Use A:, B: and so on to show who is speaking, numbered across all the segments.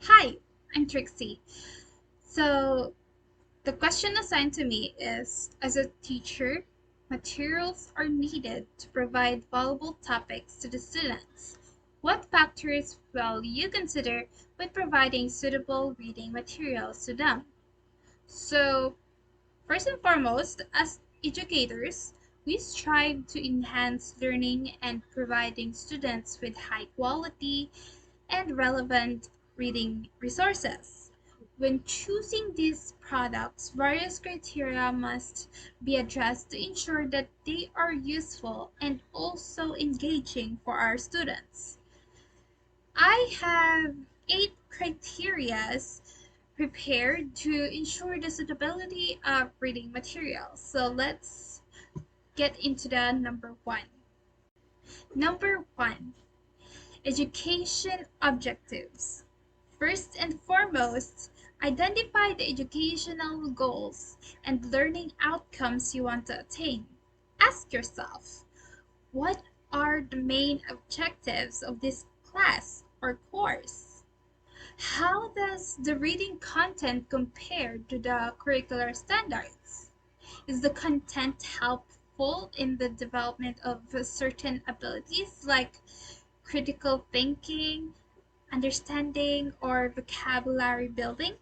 A: Hi, I'm Trixie. So, the question assigned to me is as a teacher, materials are needed to provide valuable topics to the students. What factors will you consider when providing suitable reading materials to them? So, first and foremost, as educators, we strive to enhance learning and providing students with high quality and relevant reading resources. When choosing these products, various criteria must be addressed to ensure that they are useful and also engaging for our students. I have 8 criterias prepared to ensure the suitability of reading materials. So let's get into the number one. Number one, education objectives. First and foremost, identify the educational goals and learning outcomes you want to attain. Ask yourself, what are the main objectives of this class or course? How does the reading content compare to the curricular standards? Is the content helpful in the development of certain abilities like critical thinking, understanding, or vocabulary building?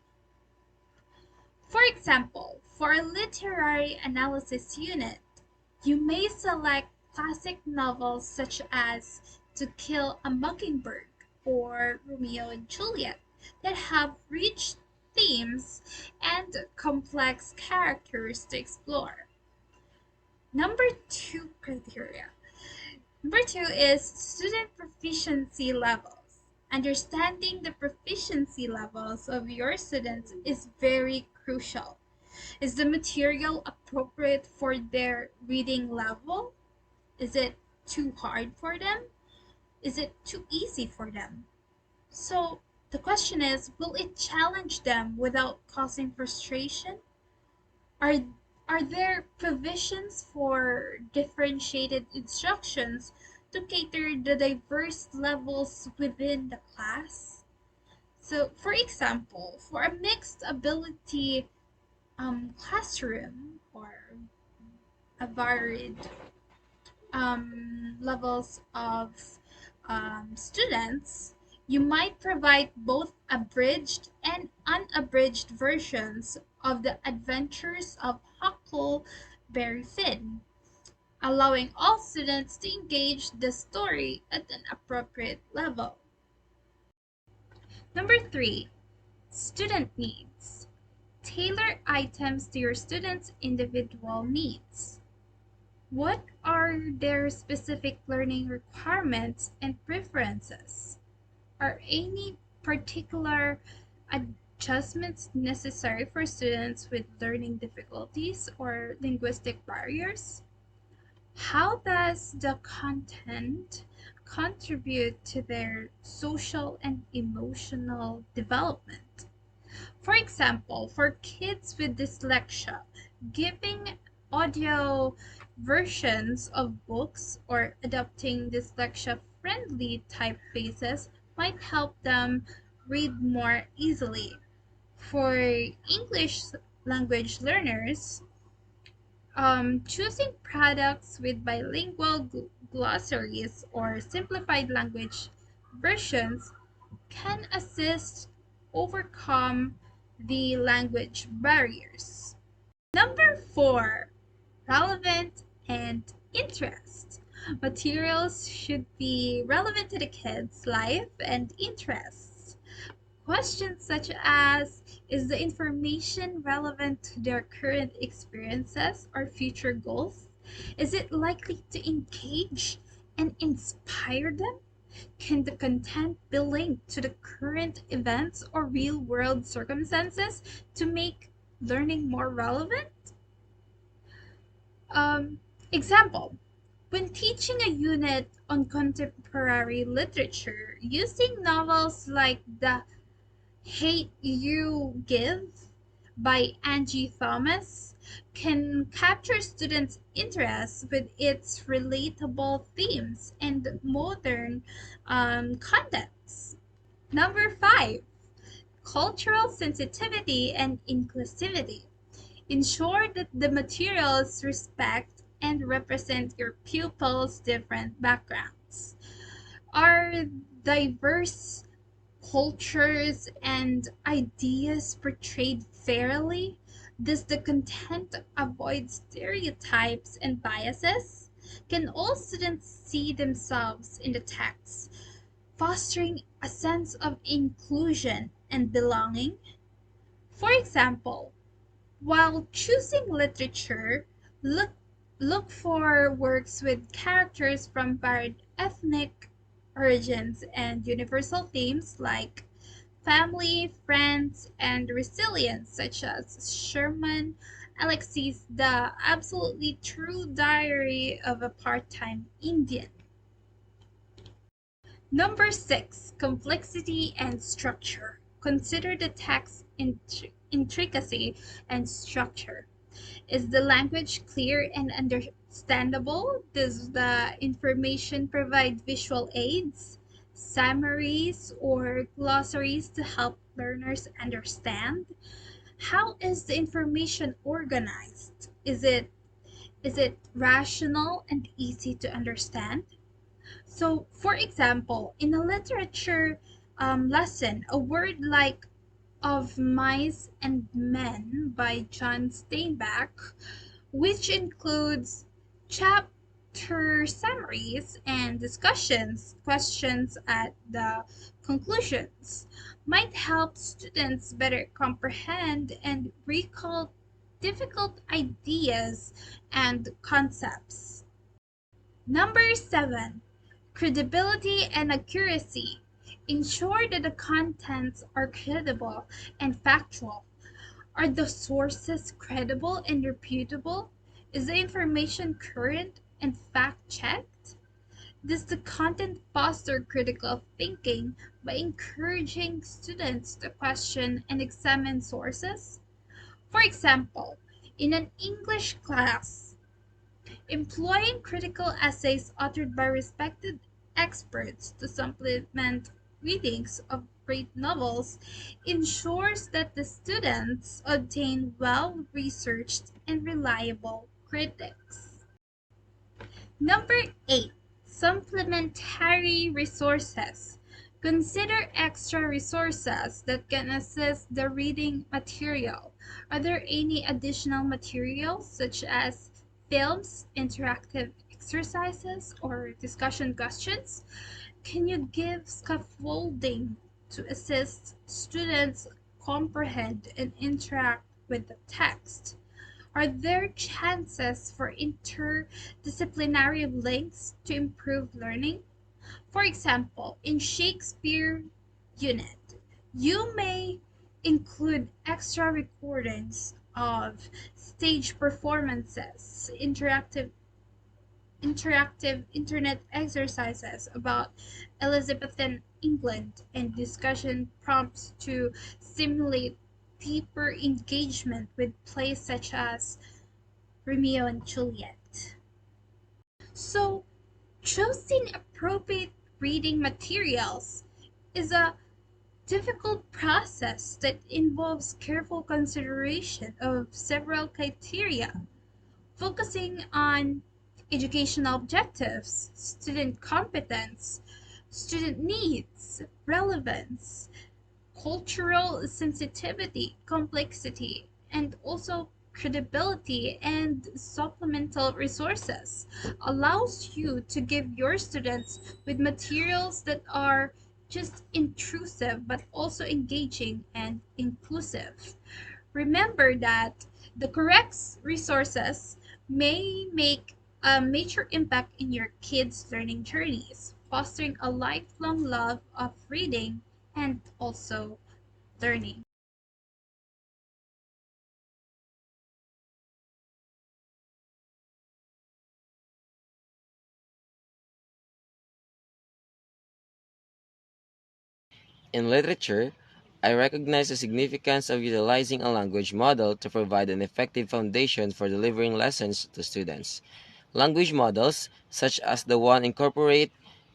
A: For example, for a literary analysis unit, you may select classic novels such as To Kill a Mockingbird or Romeo and Juliet that have rich themes and complex characters to explore. Number two criteria. Number two is student proficiency levels. Understanding the proficiency levels of your students is very crucial. Is the material appropriate for their reading level? Is it too hard for them? Is it too easy for them? So the question is, will it challenge them without causing frustration? Are are there provisions for differentiated instructions to cater the diverse levels within the class? So, for example, for a mixed ability classroom or a varied levels of students, you might provide both abridged and unabridged versions of the Adventures of Huckleberry Finn, allowing all students to engage the story at an appropriate level. Number three, student needs. Tailor items to your students' individual needs. What are their specific learning requirements and preferences? Are any particular adjustments necessary for students with learning difficulties or linguistic barriers? How does the content contribute to their social and emotional development? For example, for kids with dyslexia, giving audio versions of books or adopting dyslexia-friendly typefaces might help them read more easily. For English language learners, choosing products with bilingual glossaries or simplified language versions can assist overcome the language barriers. Number four, relevant and interest. Materials should be relevant to the kids' life and interests. Questions such as, is the information relevant to their current experiences or future goals? Is it likely to engage and inspire them? Can the content be linked to the current events or real world circumstances to make learning more relevant? Um, Example, when teaching a unit on contemporary literature, using novels like The Hate You Give by Angie Thomas can capture students' interest with its relatable themes and modern contexts. Number five, cultural sensitivity and inclusivity. Ensure that the materials respect and represent your pupils' different backgrounds. Are diverse cultures and ideas portrayed fairly? Does the content avoid stereotypes and biases? Can all students see themselves in the text, fostering a sense of inclusion and belonging? For example, while choosing literature, look look for works with characters from varied ethnic origins and universal themes like family, friends, and resilience, such as Sherman Alexie's The Absolutely True Diary of a Part-Time Indian. Number 6, complexity and structure. Consider the text intricacy and structure. Is the language clear and understandable? Does the information provide visual aids, summaries, or glossaries to help learners understand? How is the information organized? Is it rational and easy to understand? So, for example, in a literature lesson, a word like "Of Mice and Men" by John Steinbeck, which includes chapter summaries and discussions, questions at the conclusions, might help students better comprehend and recall difficult ideas and concepts. Number 7, credibility and accuracy. Ensure that the contents are credible and factual. Are the sources credible and reputable? Is the information current and fact checked? Does the content foster critical thinking by encouraging students to question and examine sources? For example, in an English class, employing critical essays authored by respected experts to supplement readings of great novels ensures that the students obtain well-researched and reliable critics. Number 8, supplementary resources. Consider extra resources that can assist the reading material. Are there any additional materials such as films, interactive exercises, or discussion questions? Can you give scaffolding to assist students comprehend and interact with the text? Are there chances for interdisciplinary links to improve learning? For example, in Shakespeare unit, you may include extra recordings of stage performances, interactive internet exercises about Elizabethan England, and discussion prompts to stimulate deeper engagement with plays such as Romeo and Juliet. So, choosing appropriate reading materials is a difficult process that involves careful consideration of several criteria, focusing on educational objectives, student competence, student needs, relevance, cultural sensitivity, complexity, and also credibility and supplemental resources allows you to give your students with materials that are just intrusive but also engaging and inclusive. Remember that the correct resources may make a major impact in your kids' learning journeys, fostering a lifelong love of reading and also learning.
B: In literature, I recognize the significance of utilizing a language model to provide an effective foundation for delivering lessons to students. Language models, such as the one incorporated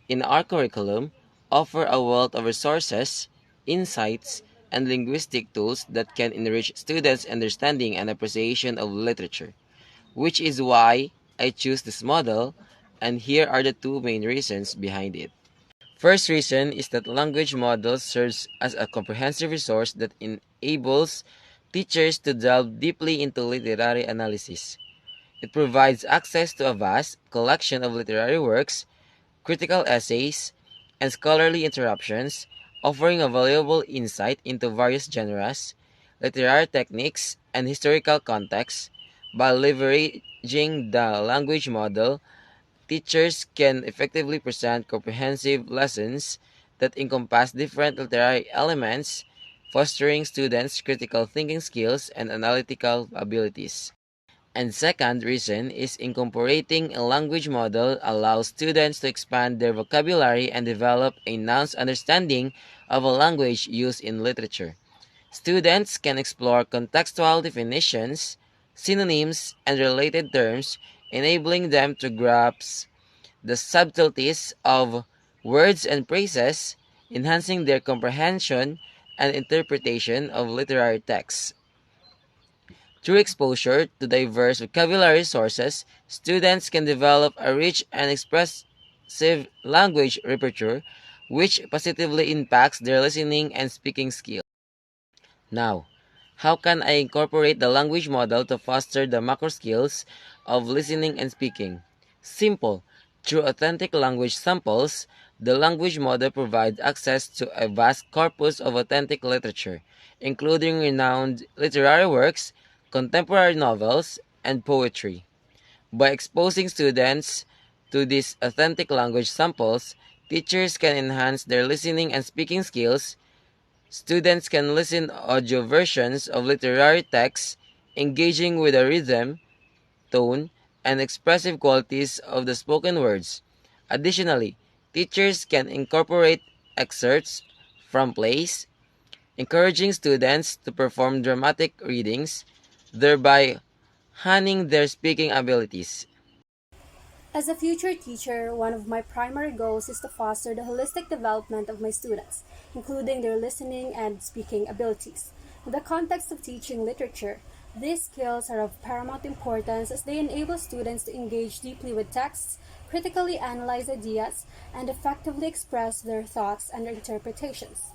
B: in our curriculum, offer a wealth of resources, insights, and linguistic tools that can enrich students' understanding and appreciation of literature, which is why I choose this model, and here are the two main reasons behind it. First reason is that language model serves as a comprehensive resource that enables teachers to delve deeply into literary analysis. It provides access to a vast collection of literary works, critical essays, and scholarly interruptions, offering a valuable insight into various genres, literary techniques, and historical contexts. By leveraging the language model, teachers can effectively present comprehensive lessons that encompass different literary elements, fostering students' critical thinking skills and analytical abilities. And second reason is incorporating a language model allows students to expand their vocabulary and develop a nuanced understanding of a language used in literature. Students can explore contextual definitions, synonyms, and related terms, enabling them to grasp the subtleties of words and phrases, enhancing their comprehension and interpretation of literary texts. Through exposure to diverse vocabulary sources, students can develop a rich and expressive language repertoire, which positively impacts their listening and speaking skills. Now, how can I incorporate the language model to foster the macro skills of listening and speaking? Simple. Through authentic language samples, the language model provides access to a vast corpus of authentic literature, including renowned literary works, contemporary novels, and poetry. By exposing students to these authentic language samples, teachers can enhance their listening and speaking skills. Students can listen audio versions of literary texts, engaging with the rhythm, tone, and expressive qualities of the spoken words. Additionally, teachers can incorporate excerpts from plays, encouraging students to perform dramatic readings, thereby honing their speaking abilities.
C: As a future teacher, one of my primary goals is to foster the holistic development of my students, including their listening and speaking abilities. In the context of teaching literature, these skills are of paramount importance as they enable students to engage deeply with texts, critically analyze ideas, and effectively express their thoughts and interpretations.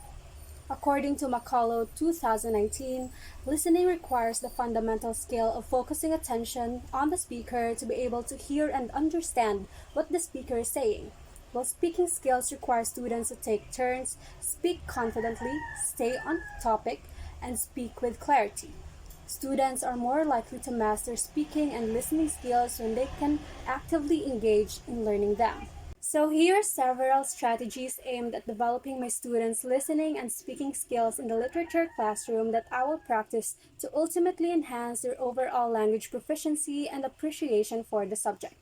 C: According to Macaulay 2019, listening requires the fundamental skill of focusing attention on the speaker to be able to hear and understand what the speaker is saying, while speaking skills require students to take turns, speak confidently, stay on topic, and speak with clarity. Students are more likely to master speaking and listening skills when they can actively engage in learning them. So here are several strategies aimed at developing my students' listening and speaking skills in the literature classroom that I will practice to ultimately enhance their overall language proficiency and appreciation for the subject.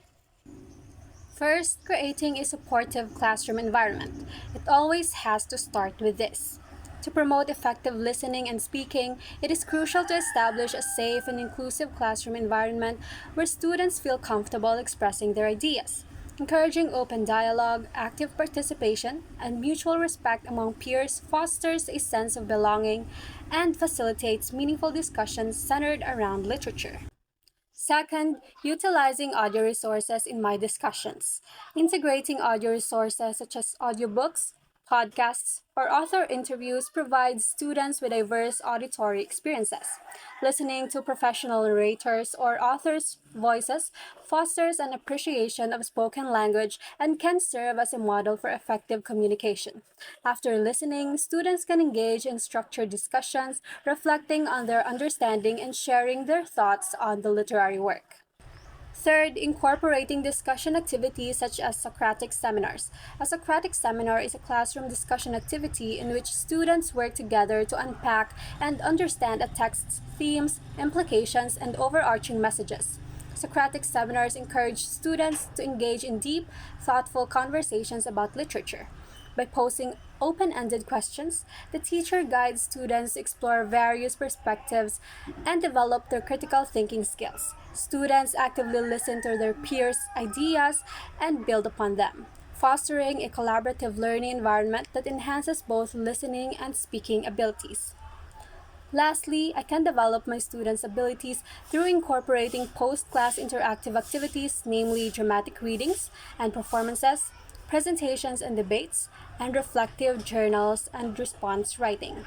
C: First, creating a supportive classroom environment. It always has to start with this. To promote effective listening and speaking, it is crucial to establish a safe and inclusive classroom environment where students feel comfortable expressing their ideas. Encouraging open dialogue, active participation, and mutual respect among peers fosters a sense of belonging and facilitates meaningful discussions centered around literature. Second, utilizing audio resources in my discussions. Integrating audio resources such as audiobooks, podcasts, or author interviews provides students with diverse auditory experiences. Listening to professional narrators or authors' voices fosters an appreciation of spoken language and can serve as a model for effective communication. After listening, students can engage in structured discussions, reflecting on their understanding and sharing their thoughts on the literary work. Third, incorporating discussion activities such as Socratic seminars. A Socratic seminar is a classroom discussion activity in which students work together to unpack and understand a text's themes, implications, and overarching messages. Socratic seminars encourage students to engage in deep, thoughtful conversations about literature. By posing open ended questions, the teacher guides students to explore various perspectives and develop their critical thinking skills. Students actively listen to their peers' ideas and build upon them, fostering a collaborative learning environment that enhances both listening and speaking abilities. Lastly, I can develop my students' abilities through incorporating post-class interactive activities, namely dramatic readings and performances, presentations and debates, and reflective journals and response writing.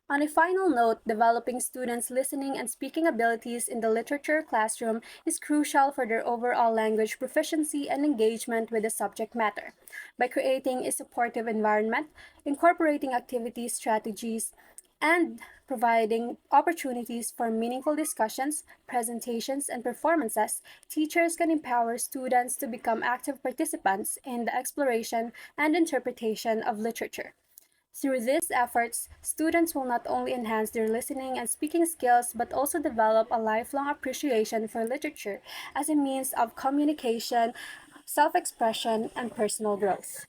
C: On a final note, developing students' listening and speaking abilities in the literature classroom is crucial for their overall language proficiency and engagement with the subject matter. By creating a supportive environment, incorporating activity strategies, and providing opportunities for meaningful discussions, presentations, and performances, teachers can empower students to become active participants in the exploration and interpretation of literature. Through these efforts, students will not only enhance their listening and speaking skills but also develop a lifelong appreciation for literature as a means of communication, self expression, and personal growth.